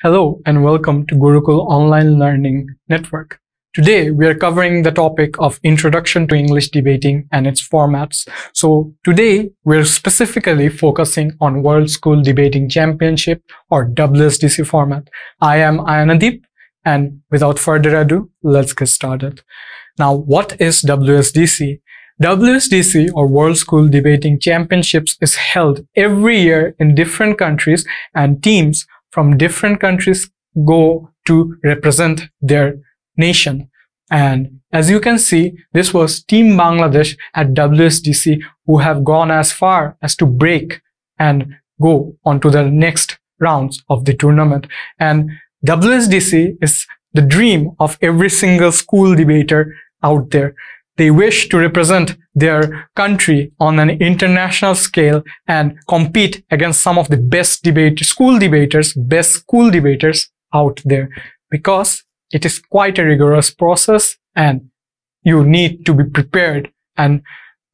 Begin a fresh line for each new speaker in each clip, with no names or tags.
Hello and welcome to Gurukul Online Learning Network. Today we are covering the topic of Introduction to English Debating and its formats. So today we're specifically focusing on World School Debating Championship or WSDC format. I am Aian Adib, and without further ado, let's get started. Now, what is WSDC? WSDC or World School Debating Championships is held every year in different countries, and teams from different countries go to represent their nation. And as you can see, this was Team Bangladesh at WSDC who have gone as far as to break and go on to the next rounds of the tournament. And WSDC is the dream of every single school debater out there. They wish to represent their country on an international scale and compete against some of the best school debaters out there, because it is quite a rigorous process and you need to be prepared and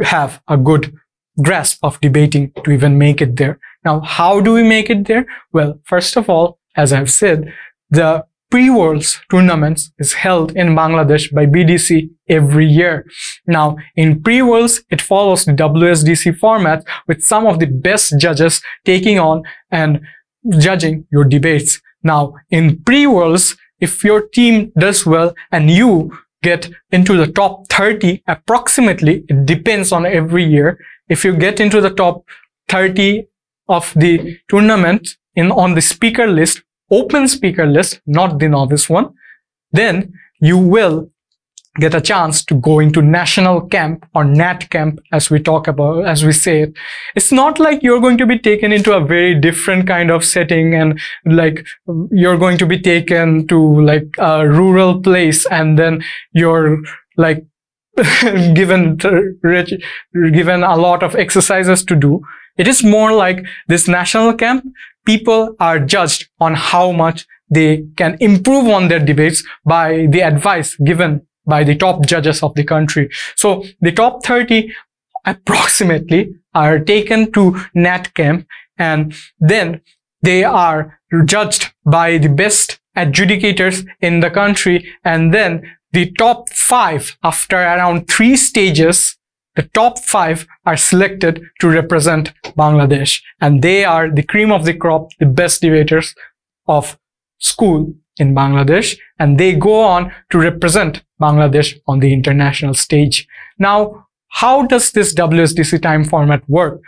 have a good grasp of debating to even make it there. Now, how do we make it there? Well, first of all, as I've said, the Pre-Worlds tournaments is held in Bangladesh by BDC every year. Now, in Pre-Worlds, it follows the WSDC format with some of the best judges taking on and judging your debates. Now, in Pre-Worlds, if your team does well and you get into the top 30 approximately, it depends on every year. If you get into the top 30 of the tournament on the speaker list, open speaker list, not the novice one, then you will get a chance to go into national camp or NAT camp, as we talk about, as we say it. It's not like you're going to be taken into a very different kind of setting and like you're going to be taken to like a rural place and then you're like given a lot of exercises to do. It is more like this national camp. People are judged on how much they can improve on their debates by the advice given by the top judges of the country. So the top 30 approximately are taken to NAT camp, and then they are judged by the best adjudicators in the country, and then the top 5, after around 3 stages, the top 5 are selected to represent Bangladesh, and they are the cream of the crop, the best debaters of school in Bangladesh, and they go on to represent Bangladesh on the international stage. Now, how does this WSDC time format work?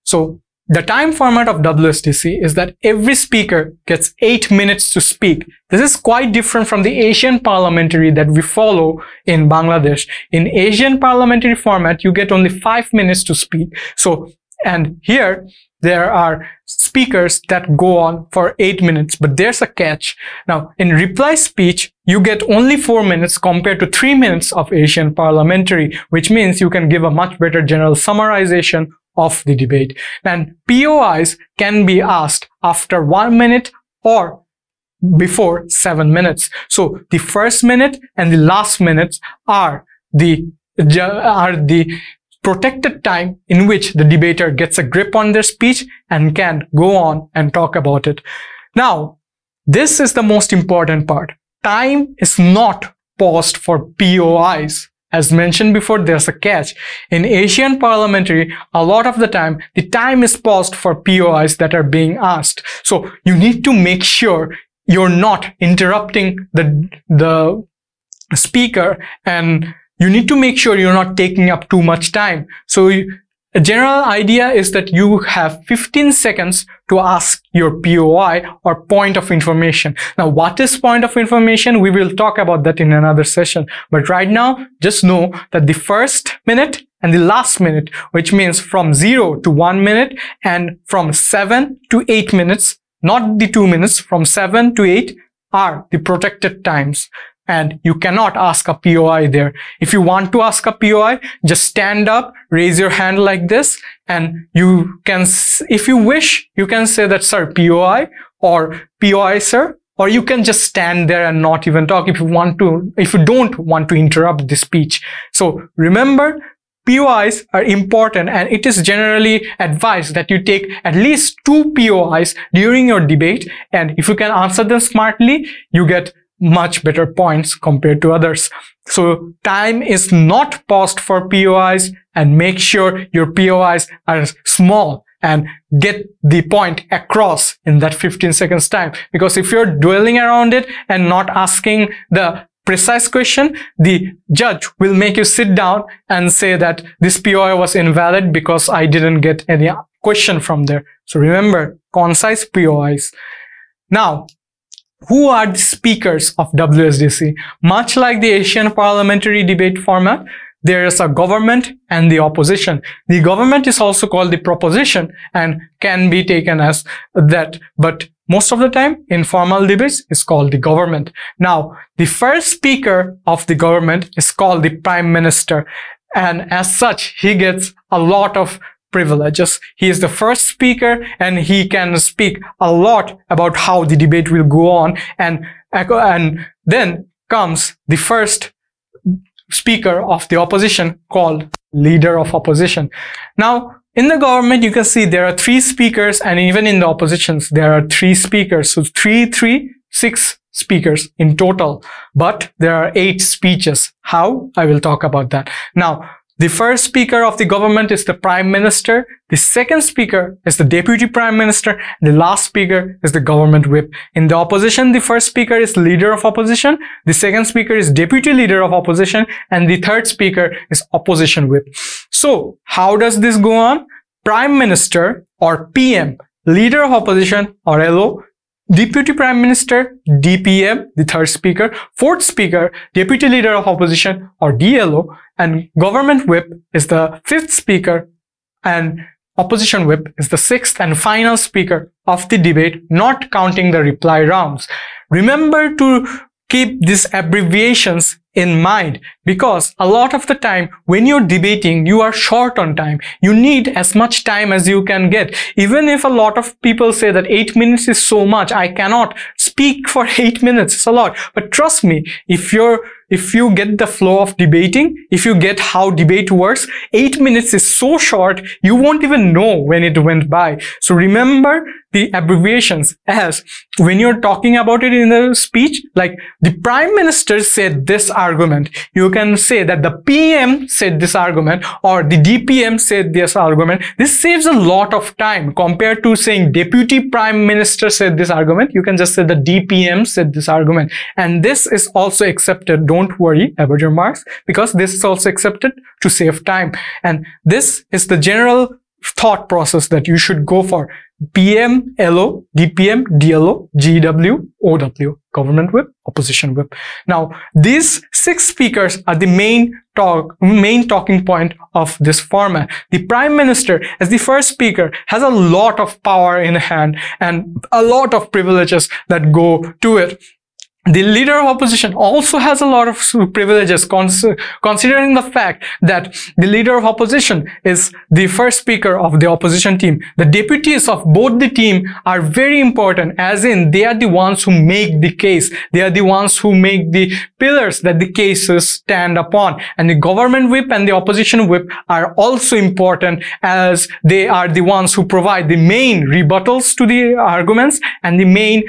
So, the time format of WSDC is that every speaker gets 8 minutes to speak. This is quite different from the Asian parliamentary that we follow in Bangladesh. In Asian parliamentary format, you get only 5 minutes to speak. So, and here there are speakers that go on for 8 minutes, but there's a catch. Now, in reply speech, you get only 4 minutes compared to 3 minutes of Asian parliamentary, which means you can give a much better general summarization of the debate. And POIs can be asked after 1 minute or before 7 minutes. So the first minute and the last minutes are the protected time in which the debater gets a grip on their speech and can go on and talk about it. Now, this is the most important part. Time is not paused for POIs. As mentioned before, there's a catch. In Asian parliamentary, a lot of the time is paused for POIs that are being asked. So you need to make sure you're not interrupting the speaker, and you need to make sure you're not taking up too much time. So a general idea is that you have 15 seconds to ask your POI or point of information. Now, what is point of information? We will talk about that in another session. But right now, just know that the first minute and the last minute, which means from 0 to 1 minute and from 7 to 8 minutes, not the 2 minutes, from 7 to 8 are the protected times. And you cannot ask a POI there. If you want to ask a POI, just stand up, raise your hand like this, and you can, if you wish, you can say that, sir, POI, or POI, sir, or you can just stand there and not even talk if you don't want to interrupt the speech. So remember, POIs are important, and it is generally advised that you take at least 2 POIs during your debate, and if you can answer them smartly, you get much better points compared to others. So time is not paused for POIs, and make sure your POIs are small and get the point across in that 15 seconds time. Because if you're dwelling around it and not asking the precise question, the judge will make you sit down and say that this POI was invalid because I didn't get any question from there. So remember, concise POIs. Now, who are the speakers of WSDC? Much like the Asian parliamentary debate format, there is a government and the opposition. The government is also called the proposition and can be taken as that, but most of the time in formal debates is called the government. Now, the first speaker of the government is called the Prime Minister, and as such, he gets a lot of privileges. He is the first speaker and he can speak a lot about how the debate will go on, and then comes the first speaker of the opposition called leader of opposition. Now, in the government, you can see there are 3 speakers, and even in the oppositions, there are 3 speakers. So 6 speakers in total, but there are 8 speeches. How? I will talk about that. Now, the first speaker of the government is the Prime Minister. The second speaker is the Deputy Prime Minister. The last speaker is the Government Whip. In the opposition, the first speaker is Leader of Opposition. The second speaker is Deputy Leader of Opposition. And the third speaker is Opposition Whip. So, how does this go on? Prime Minister or PM, Leader of Opposition or LO, Deputy Prime Minister, DPM, the third speaker, fourth speaker, Deputy Leader of Opposition or DLO, and Government Whip is the fifth speaker, and Opposition Whip is the sixth and final speaker of the debate, not counting the reply rounds. Remember to keep these abbreviations in mind, because a lot of the time when you're debating, you are short on time. You need as much time as you can get. Even if a lot of people say that 8 minutes is so much, I cannot speak for 8 minutes, it's a lot. But trust me, if you get the flow of debating, if you get how debate works, 8 minutes is so short, you won't even know when it went by. So remember the abbreviations, as when you're talking about it in the speech, like the Prime Minister said this argument, you can say that the PM said this argument or the DPM said this argument. This saves a lot of time compared to saying Deputy Prime Minister said this argument. You can just say the DPM said this argument, and this is also accepted. Don't worry about your marks, because this is also accepted to save time. And this is the general thought process that you should go for: PM, LO, DPM, DLO, GW, OW, Government Whip, Opposition Whip. Now, these 6 speakers are the main talking point of this format. The Prime Minister, as the first speaker, has a lot of power in hand and a lot of privileges that go to it. The Leader of Opposition also has a lot of privileges, considering the fact that the Leader of Opposition is the first speaker of the opposition team. The deputies of both the team are very important, as in they are the ones who make the case. They are the ones who make the pillars that the cases stand upon. And the Government Whip and the Opposition Whip are also important, as they are the ones who provide the main rebuttals to the arguments and the main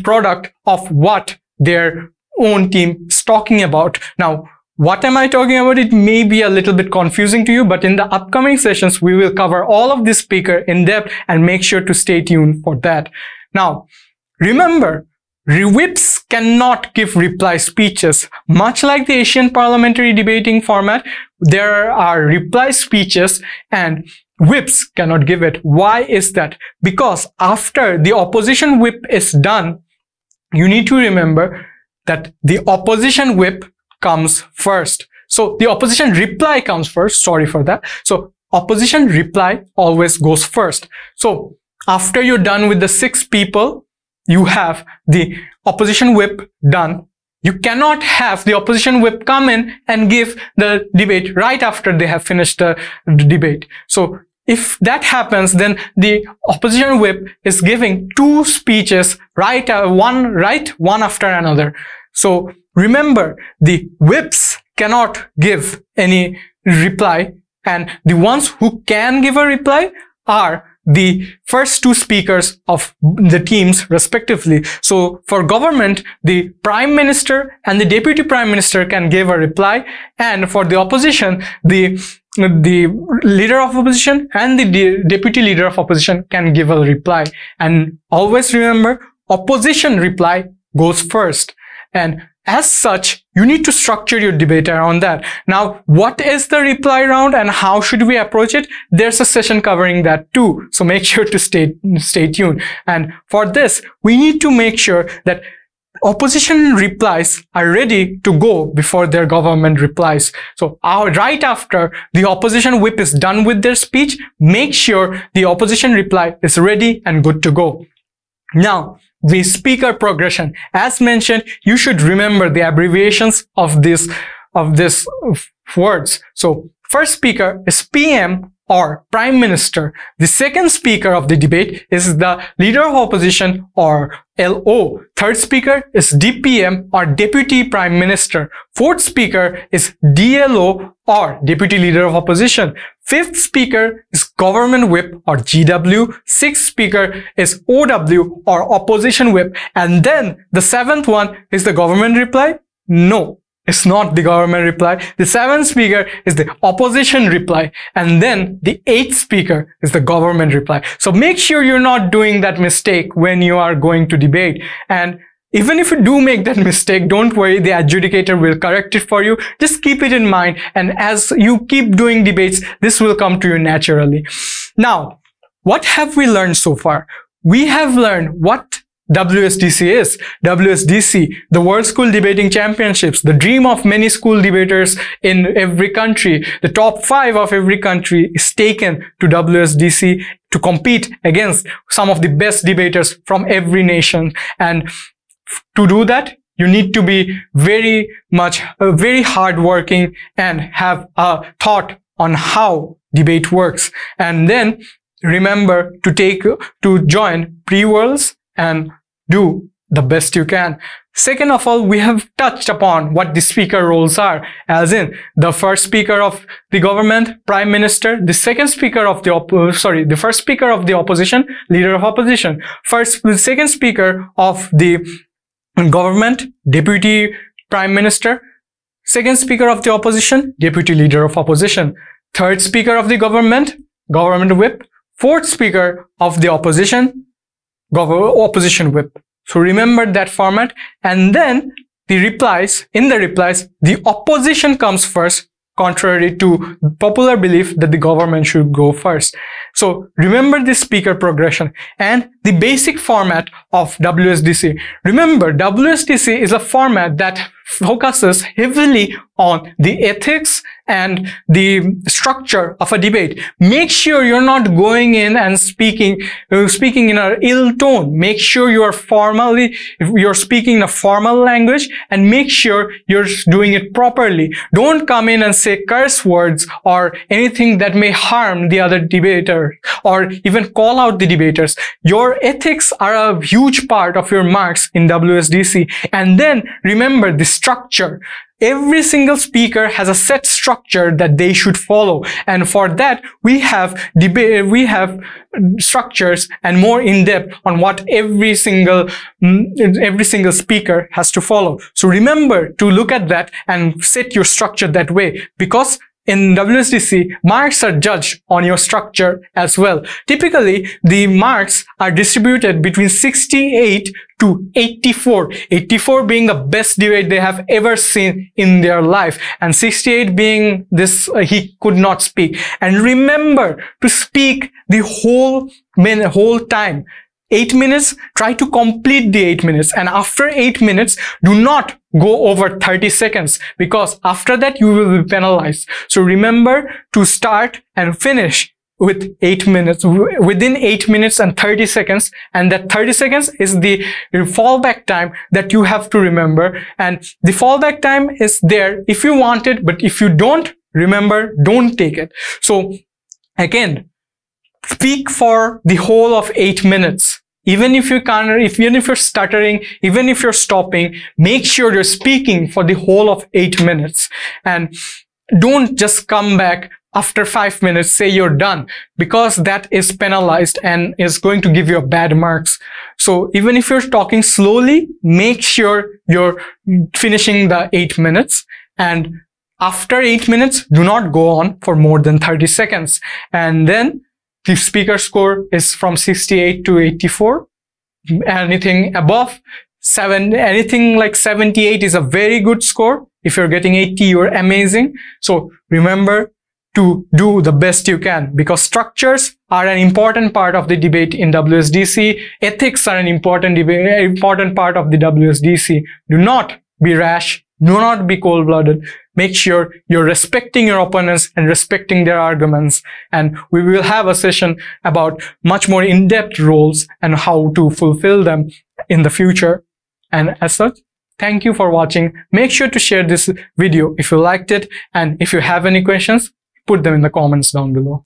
product of what their own team is talking about. Now, what am I talking about? It may be a little bit confusing to you, but in the upcoming sessions, we will cover all of this speaker in depth, and make sure to stay tuned for that. Now, remember, whips cannot give reply speeches. Much like the Asian parliamentary debating format, there are reply speeches and whips cannot give it. Why is that? Because after the opposition whip is done, you need to remember that the opposition whip comes first. So the opposition reply comes first. Sorry for that. So opposition reply always goes first. So after you're done with the 6 people, you have the opposition whip done. You cannot have the opposition whip come in and give the debate right after they have finished the debate. So if that happens, then the opposition whip is giving 2 speeches one after another. So remember, the whips cannot give any reply, and the ones who can give a reply are the first two speakers of the teams respectively. So for government, the Prime Minister and the Deputy Prime Minister can give a reply, and for the opposition, the leader of opposition and the deputy leader of opposition can give a reply. And always remember, opposition reply goes first, and as such, you need to structure your debate around that. Now, what is the reply round and how should we approach it? There's a session covering that too. So make sure to stay tuned. And for this, we need to make sure that opposition replies are ready to go before their government replies. So right after the opposition whip is done with their speech, make sure the opposition reply is ready and good to go. Now, the speaker progression. As mentioned, you should remember the abbreviations of this words. So first speaker is PM or Prime Minister. The second speaker of the debate is the Leader of Opposition or LO. Third speaker is DPM or Deputy Prime Minister. Fourth speaker is DLO or Deputy Leader of Opposition. Fifth speaker is Government Whip or GW. Sixth speaker is OW or Opposition Whip. And then the seventh one is the government reply. No, it's not the government reply. The seventh speaker is the opposition reply. And then the eighth speaker is the government reply. So make sure you're not doing that mistake when you are going to debate. And even if you do make that mistake, don't worry, the adjudicator will correct it for you. Just keep it in mind. And as you keep doing debates, this will come to you naturally. Now, what have we learned so far? We have learned what WSDC is. WSDC, the World School Debating Championships, the dream of many school debaters in every country. The top 5 of every country is taken to WSDC to compete against some of the best debaters from every nation. And to do that, you need to be very hardworking and have a thought on how debate works. And then remember to join pre-worlds and do the best you can. Second of all, we have touched upon what the speaker roles are, as in the first speaker of the government, Prime Minister, the second speaker of the first speaker of the opposition, Leader of Opposition, the second speaker of the government, Deputy Prime Minister, second speaker of the opposition, Deputy Leader of Opposition, third speaker of the government, Government Whip, fourth speaker of the opposition, Opposition Whip. So remember that format. And then in the replies, the opposition comes first, contrary to popular belief that the government should go first. So remember this speaker progression and the basic format of WSDC. Remember, WSDC is a format that focuses heavily on the ethics and the structure of a debate. Make sure you're not going in and speaking in an ill tone. Make sure you're speaking in a formal language, and make sure you're doing it properly. Don't come in and say curse words or anything that may harm the other debater or even call out the debaters. Your ethics are a huge part of your marks in WSDC. And then remember the structure. Every single speaker has a set structure that they should follow. And for that, we have structures and more in depth on what every single speaker has to follow. So remember to look at that and set your structure that way, because in WSDC, marks are judged on your structure as well. Typically, the marks are distributed between 68 to 84. 84 being the best debate they have ever seen in their life, and 68 being this, he could not speak. And remember to speak the whole time. 8 minutes, try to complete the 8 minutes. And after 8 minutes, do not go over 30 seconds, because after that you will be penalized. So remember to start and finish with 8 minutes, within 8 minutes and 30 seconds. And that 30 seconds is the fallback time that you have to remember. And the fallback time is there if you want it, but if you don't, remember, don't take it. So again, speak for the whole of 8 minutes. even if you can't, even if you're stuttering, even if you're stopping, make sure you're speaking for the whole of 8 minutes. And don't just come back after 5 minutes, say you're done, because that is penalized and is going to give you a bad marks. So even if you're talking slowly, make sure you're finishing the 8 minutes. And after 8 minutes, do not go on for more than 30 seconds. And then the speaker score is from 68 to 84. Anything above anything like 78 is a very good score. If you're getting 80, you're amazing. So remember to do the best you can, because structures are an important part of the debate in WSDC. Ethics are an important part of the WSDC. Do not be rash. Do not be cold-blooded. Make sure you're respecting your opponents and respecting their arguments. And we will have a session about much more in-depth roles and how to fulfill them in the future. And as such, thank you for watching. Make sure to share this video if you liked it. And if you have any questions, put them in the comments down below.